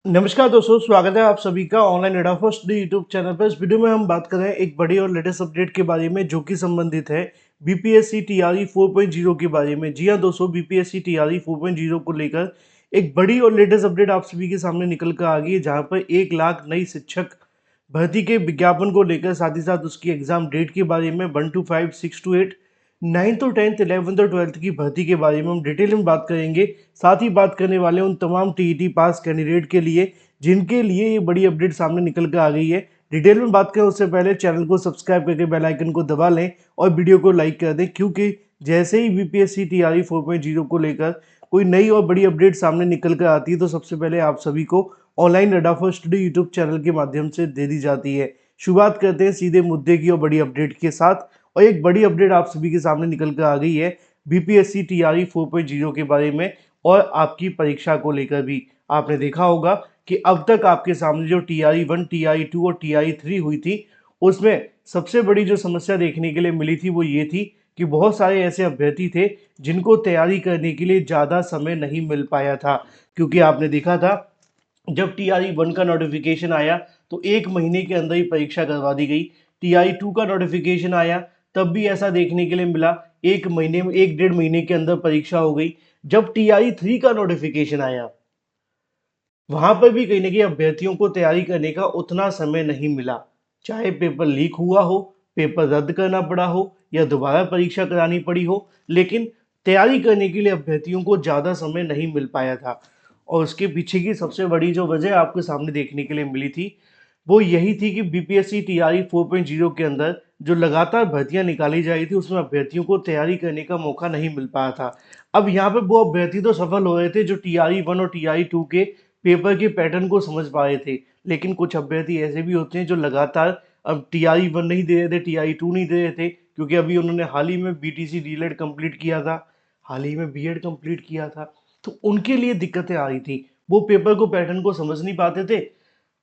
नमस्कार दोस्तों, स्वागत है आप सभी का ऑनलाइन एडा फर्स्ट यूट्यूब चैनल पर। इस वीडियो में हम बात कर रहे हैं एक बड़ी और लेटेस्ट अपडेट के बारे में जो कि संबंधित है बीपीएससी टीआरई 4.0 के बारे में। जी हाँ दोस्तों, बीपीएससी टीआरई 4.0 को लेकर एक बड़ी और लेटेस्ट अपडेट आप सभी के सामने निकल कर आ गई है, जहाँ पर 1 लाख नई शिक्षक भर्ती के विज्ञापन को लेकर, साथ ही साथ उसकी एग्जाम डेट के बारे में 1 to 5, 6 to 8, 9th और 10th, 11th और 12th की भर्ती के बारे में हम डिटेल में बात करेंगे। साथ ही बात करने वाले उन तमाम टीईटी पास कैंडिडेट के लिए जिनके लिए ये बड़ी अपडेट सामने निकल कर आ गई है। डिटेल में बात करें उससे पहले चैनल को सब्सक्राइब करके बेल आइकन को दबा लें और वीडियो को लाइक कर दें, क्योंकि जैसे ही बीपीएससी टीआरई 4.0 को लेकर कोई नई और बड़ी अपडेट सामने निकल कर आती है तो सबसे पहले आप सभी को ऑनलाइन अड्डा फॉर स्टडी यूट्यूब चैनल के माध्यम से दे दी जाती है। शुरुआत करते हैं सीधे मुद्दे की और बड़ी अपडेट के साथ। और एक बड़ी अपडेट आप सभी के सामने निकल कर आ गई है बीपीएससी टीआरई 4.0 के बारे में और आपकी परीक्षा को लेकर भी। आपने देखा होगा कि अब तक आपके सामने जो टीआरई 1, टीआरई 2 और टीआरई 3 हुई थी, उसमें सबसे बड़ी जो समस्या देखने के लिए मिली थी वो ये थी कि बहुत सारे ऐसे अभ्यर्थी थे जिनको तैयारी करने के लिए ज़्यादा समय नहीं मिल पाया था। क्योंकि आपने देखा था जब टीआरई 1 का नोटिफिकेशन आया तो 1 महीने के अंदर ही परीक्षा करवा दी गई। टीआरई 2 का नोटिफिकेशन आया तब भी ऐसा देखने के लिए मिला, 1 महीने में, 1 डेढ़ महीने के अंदर परीक्षा हो गई। जब टीआरई 3 का नोटिफिकेशन आया वहां पर भी कहीं ना कहीं अभ्यर्थियों को तैयारी करने का उतना समय नहीं मिला। चाहे पेपर लीक हुआ हो, पेपर रद्द करना पड़ा हो या दोबारा परीक्षा करानी पड़ी हो, लेकिन तैयारी करने के लिए अभ्यर्थियों को ज़्यादा समय नहीं मिल पाया था। और उसके पीछे की सबसे बड़ी जो वजह आपके सामने देखने के लिए मिली थी वो यही थी कि बीपीएससी टीआरई 4.0 के अंदर जो लगातार भर्तियां निकाली जा रही थी उसमें अभ्यर्थियों को तैयारी करने का मौका नहीं मिल पाया था। अब यहाँ पे वो अभ्यर्थी तो सफल हो रहे थे जो टीआरई 1 और टीआरई 2 के पेपर के पैटर्न को समझ पा रहे थे, लेकिन कुछ अभ्यर्थी ऐसे भी होते हैं जो लगातार अब टीआरई 1 नहीं दे रहे थे, टीआरई 2 नहीं दे रहे थे, क्योंकि अभी उन्होंने हाल ही में बीटीसी डीएलएड कंप्लीट किया था, हाल ही में बीएड कंप्लीट किया था, तो उनके लिए दिक्कतें आ रही थी। वो पेपर को पैटर्न को समझ नहीं पाते थे,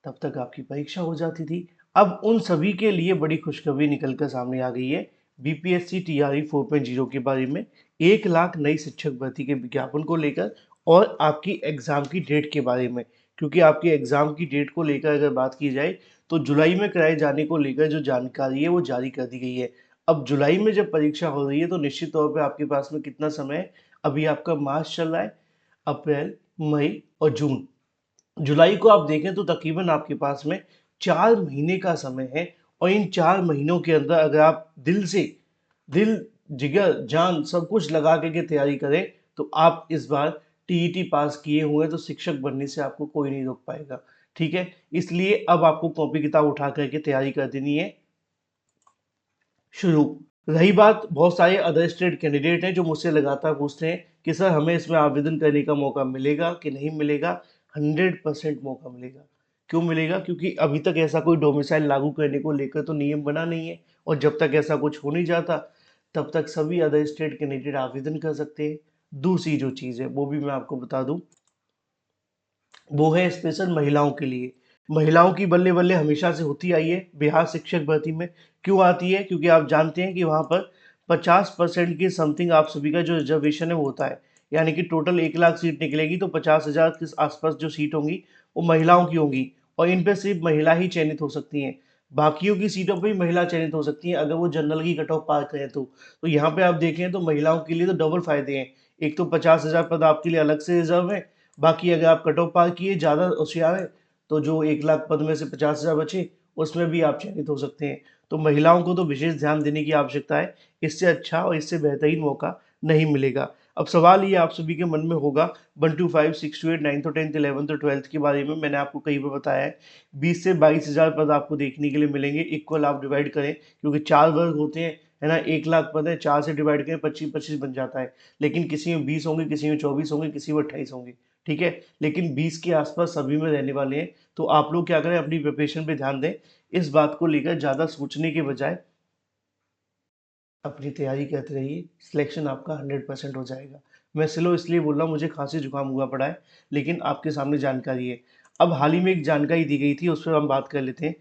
तब तक आपकी परीक्षा हो जाती थी। अब उन सभी के लिए बड़ी खुशखबरी निकलकर सामने आ गई है बीपीएससी टीआरई 4.0 के बारे में, 1 लाख नई शिक्षक भर्ती के विज्ञापन को लेकर और आपकी एग्जाम की डेट के बारे में। क्योंकि आपकी एग्जाम की डेट को लेकर अगर बात की जाए तो जुलाई में कराए जाने को लेकर जो जानकारी है वो जारी कर दी गई है। अब जुलाई में जब परीक्षा हो रही है तो निश्चित तौर पर आपके पास में कितना समय है? अभी आपका मार्च चल रहा है, अप्रैल, मई और जून। जुलाई को आप देखें तो तकरीबन आपके पास में 4 महीने का समय है। और इन 4 महीनों के अंदर अगर आप दिल से, दिल, जिगर, जान सब कुछ लगा के तैयारी करें तो आप इस बार टीईटी पास किए हुए तो शिक्षक बनने से आपको कोई नहीं रोक पाएगा। ठीक है, इसलिए अब आपको कॉपी किताब उठा करके तैयारी कर देनी है शुरू। रही बात, बहुत सारे अदर स्टेट कैंडिडेट हैं जो मुझसे लगातार पूछते हैं कि सर हमें इसमें आवेदन करने का मौका मिलेगा कि नहीं मिलेगा। 100% मौका मिलेगा। क्यों मिलेगा? क्योंकि अभी तक ऐसा कोई डोमिसाइल लागू करने को लेकर तो नियम बना नहीं है, और जब तक ऐसा कुछ हो नहीं जाता तब तक सभी अदर स्टेट कैंडिडेट आवेदन कर सकते हैं। दूसरी जो चीज़ है वो भी मैं आपको बता दूं, वो है स्पेशल महिलाओं के लिए। महिलाओं की बल्ले बल्ले हमेशा से होती आई है बिहार शिक्षक भर्ती में। क्यों आती है? क्योंकि आप जानते हैं कि वहाँ पर 50% की समथिंग आप सभी का जो रिजर्वेशन है वो होता है। यानी कि टोटल 1 लाख सीट निकलेगी तो 50,000 के आसपास जो सीट होंगी वो महिलाओं की होंगी, और इन पर सिर्फ महिला ही चयनित हो सकती हैं। बाकियों की सीटों पर भी महिला चयनित हो सकती हैं अगर वो जनरल की कट ऑफ पार करें तो यहाँ पे आप देखें तो महिलाओं के लिए तो डबल फायदे हैं। एक तो 50,000 पद आपके लिए अलग से रिजर्व है, बाकी अगर आप कट ऑफ पार किए, ज़्यादा होशियार है, तो जो 1 लाख पद में से 50,000 बचे उसमें भी आप चयनित हो सकते हैं। तो महिलाओं को तो विशेष ध्यान देने की आवश्यकता है। इससे अच्छा और इससे बेहतरीन मौका नहीं मिलेगा। अब सवाल ये आप सभी के मन में होगा 1 to 5, 6 to 8, 9th और 10th, 11th और 12th के बारे में मैंने आपको कई बार बताया है। 20 से 22,000 पद आपको देखने के लिए मिलेंगे। इक्वल आप डिवाइड करें, क्योंकि 4 वर्ग होते हैं, है ना। 1 लाख पद है, 4 से डिवाइड करें, 25-25 बन जाता है। लेकिन किसी में 20 होंगे, किसी में 24 होंगे, किसी में 28 होंगे। ठीक है, लेकिन 20 के आसपास सभी में रहने वाले हैं। तो आप लोग क्या करें, अपनी प्रिपरेशन पे ध्यान दें। इस बात को लेकर ज़्यादा सोचने के बजाय अपनी तैयारी करते रहिए, सिलेक्शन आपका 100% हो जाएगा। मैं स्लो इसलिए बोल रहा हूँ, मुझे खांसी जुकाम हुआ पड़ा है, लेकिन आपके सामने जानकारी है। अब हाल ही में एक जानकारी दी गई थी, उस पर हम बात कर लेते हैं।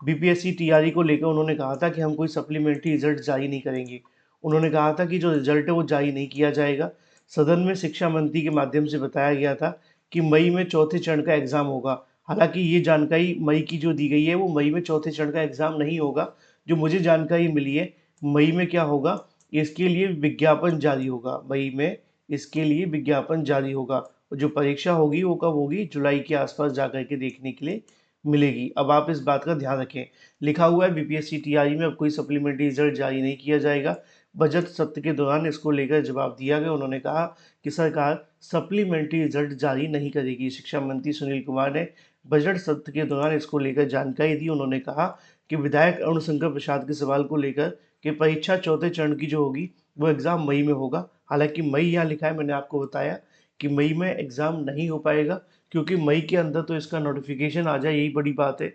बीपीएससी टीआरई को लेकर उन्होंने कहा था कि हम कोई सप्लीमेंट्री रिजल्ट जारी नहीं करेंगे। उन्होंने कहा था कि जो रिजल्ट है वो जारी नहीं किया जाएगा। सदन में शिक्षा मंत्री के माध्यम से बताया गया था कि मई में चौथे चरण का एग्ज़ाम होगा। हालाँकि ये जानकारी मई की जो दी गई है वो मई में चौथे चरण का एग्ज़ाम नहीं होगा। जो मुझे जानकारी मिली है, मई में क्या होगा, इसके लिए विज्ञापन जारी होगा। मई में इसके लिए विज्ञापन जारी होगा और जो परीक्षा होगी वो कब होगी, जुलाई के आसपास जा कर के देखने के लिए मिलेगी। अब आप इस बात का ध्यान रखें। लिखा हुआ है बीपीएससी टीआरई में अब कोई सप्लीमेंट्री रिजल्ट जारी नहीं किया जाएगा। बजट सत्र के दौरान इसको लेकर जवाब दिया गया। उन्होंने कहा कि सरकार सप्लीमेंट्री रिजल्ट जारी नहीं करेगी। शिक्षा मंत्री सुनील कुमार ने बजट सत्र के दौरान इसको लेकर जानकारी दी। उन्होंने कहा कि विधायक अरुण शंकर प्रसाद के सवाल को लेकर कि परीक्षा चौथे चरण की जो होगी वो एग्ज़ाम मई में होगा। हालांकि मई यहाँ लिखा है, मैंने आपको बताया कि मई में एग्ज़ाम नहीं हो पाएगा क्योंकि मई के अंदर तो इसका नोटिफिकेशन आ जाए, यही बड़ी बात है।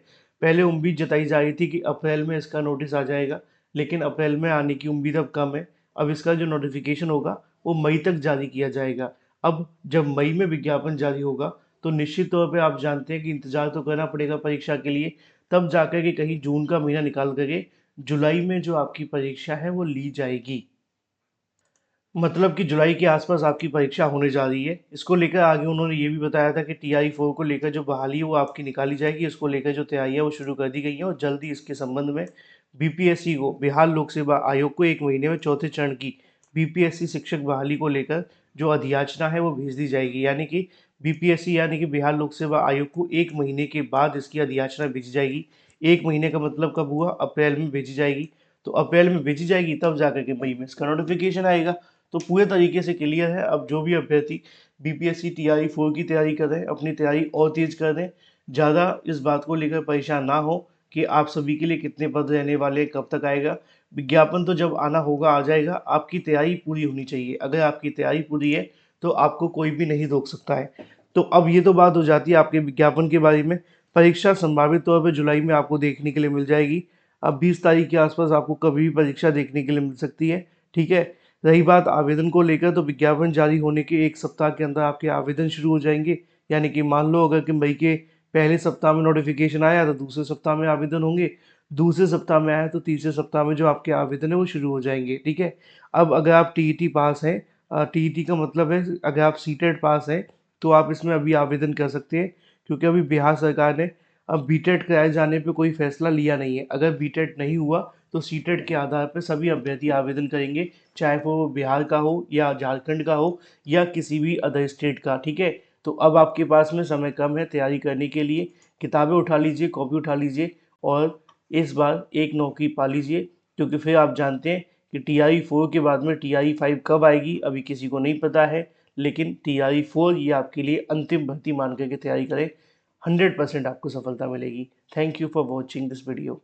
पहले उम्मीद जताई जा रही थी कि अप्रैल में इसका नोटिस आ जाएगा, लेकिन अप्रैल में आने की उम्मीद अब कम है। अब इसका जो नोटिफिकेशन होगा वो मई तक जारी किया जाएगा। अब जब मई में विज्ञापन जारी होगा तो निश्चित तौर पे आप जानते हैं कि इंतज़ार तो करना पड़ेगा परीक्षा के लिए, तब जाकर के कहीं जून का महीना निकाल करके जुलाई में जो आपकी परीक्षा है वो ली जाएगी। मतलब कि जुलाई के आसपास आपकी परीक्षा होने जा रही है। इसको लेकर आगे उन्होंने ये भी बताया था कि टीआई 4 को लेकर जो बहाली है वो आपकी निकाली जाएगी। इसको लेकर जो तैयारी है वो शुरू कर दी गई है और जल्द ही इसके संबंध में बीपीएससी को, बिहार लोक सेवा आयोग को 1 महीने में चौथे चरण की बीपीएससी शिक्षक बहाली को लेकर जो अधियाचना है वो भेज दी जाएगी। यानी कि बीपीएससी यानी कि बिहार लोक सेवा आयोग को 1 महीने के बाद इसकी अधियाचना भेजी जाएगी। 1 महीने का मतलब कब हुआ? अप्रैल में भेजी जाएगी। तो अप्रैल में भेजी जाएगी तब जाकर के मई में इसका नोटिफिकेशन आएगा। तो पूरे तरीके से क्लियर है। अब जो भी अभ्यर्थी बीपीएससी टीआरई 4 की तैयारी कर रहे हैं, अपनी तैयारी और तेज कर दें। ज़्यादा इस बात को लेकर परेशान ना हो कि आप सभी के लिए कितने पद रहने वाले, कब तक आएगा। विज्ञापन तो जब आना होगा आ जाएगा। आपकी तैयारी पूरी होनी चाहिए। अगर आपकी तैयारी पूरी है तो आपको कोई भी नहीं रोक सकता है। तो अब ये तो बात हो जाती है आपके विज्ञापन के बारे में। परीक्षा संभावित तौर पर जुलाई में आपको देखने के लिए मिल जाएगी। अब 20 तारीख के आसपास आपको कभी भी परीक्षा देखने के लिए मिल सकती है। ठीक है। रही बात आवेदन को लेकर, तो विज्ञापन जारी होने के 1 सप्ताह के अंदर आपके आवेदन शुरू हो जाएंगे। यानी कि मान लो अगर कि मई के पहले सप्ताह में नोटिफिकेशन आया तो दूसरे सप्ताह में आवेदन होंगे, दूसरे सप्ताह में आया तो तीसरे सप्ताह में जो आपके आवेदन है वो शुरू हो जाएंगे। ठीक है। अब अगर आप टीईटी पास हैं, टीईटी का मतलब है अगर आप सीटेट पास हैं तो आप इसमें अभी आवेदन कर सकते हैं, क्योंकि अभी बिहार सरकार ने अब बीटेट कराए जाने पे कोई फैसला लिया नहीं है। अगर बीटेट नहीं हुआ तो सीटेट के आधार पर सभी अभ्यर्थी आवेदन करेंगे, चाहे वो बिहार का हो या झारखंड का हो या किसी भी अदर स्टेट का। ठीक है। तो अब आपके पास में समय कम है तैयारी करने के लिए। किताबें उठा लीजिए, कॉपी उठा लीजिए और इस बार एक नौकरी पा लीजिए, क्योंकि फिर आप जानते हैं कि टीआरई 4 के बाद में टीआरई 5 कब आएगी अभी किसी को नहीं पता है। लेकिन टीआरई 4 ये आपके लिए अंतिम भर्ती मान करके तैयारी करें। 100% आपको सफलता मिलेगी। Thank you for watching this video.